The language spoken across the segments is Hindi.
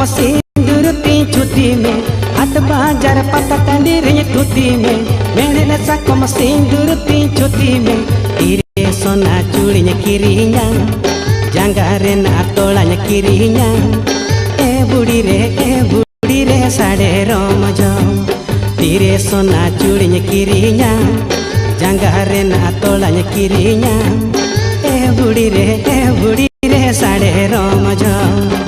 सिंदूर ती छुट्टी में हाट बाजार पता टांडी रे तुती में मेरे साकम सिंदूर ती छुट्टी में तीरे सोना चूड़ी किरिया जंगारे ना तोड़ा किरिया ए बुढ़ी रे साड़े रोम जाओ तीरे सोना चूड़ी किरिया जंगारे ना तोड़ा किरिया ए बुढ़ी रे साड़े रोम जाओ।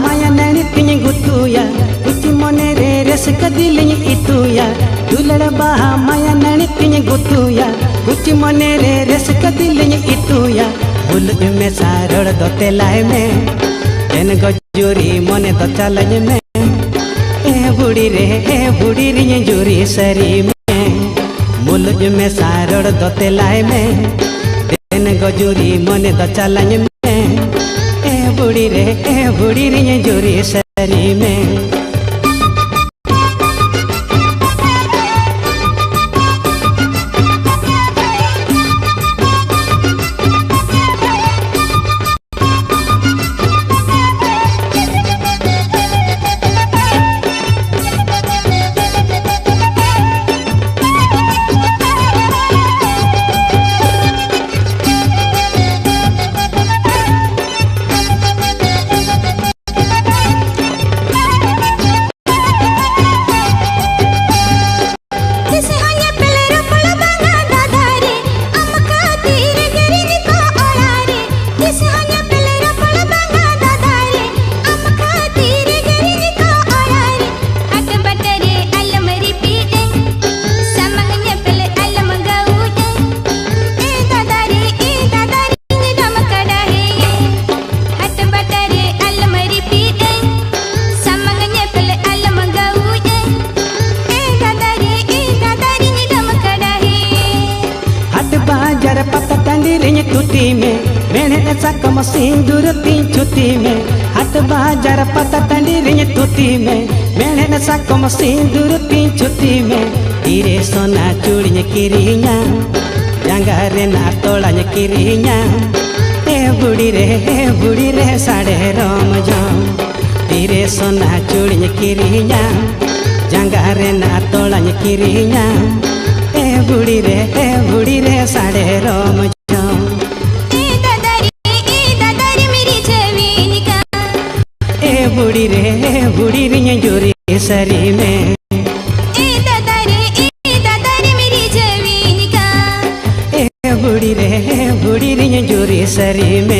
माया नैनी तिनी गुतुया गुची मने रे रस कदिलिኝ इतुया दुलड़ बाहा माया नैनी तिनी गुतुया गुची मने रे रस कदिलिኝ इतुया भूल में सारड़ दोते लाए में एन गजूरी मने तो चलኝ में ए बुढ़ी रे जोरी सरी में मुलुज में सारड़ दोते लाए में एन गजूरी मने तो चलኝ में बुढ़ी रे जोरी सरी में। पता टांडी रे तुती में मेरे साकम सिंदूर ती छुट्टी में हाट बाजार पता टांडी रे तुती में मेरे साकम सिंदूर ती छुट्टी में तीरे सोना चूड़ी किरिया जंगारे ना तोड़ा किरिया ए बुढ़ी रे साड़े रोम जाओ तीरे सोना चूड़ी किरिया जंगारे ना तोड़ा किरिया ए बुढ़ी रे साड़े रोम जाओ। ए दादारी मेरी जवीनी का ए बुढ़ी रे जोरी सरी में ए दादारी मेरी जवीनी का ए बुढ़ी रे जोरी सरी में।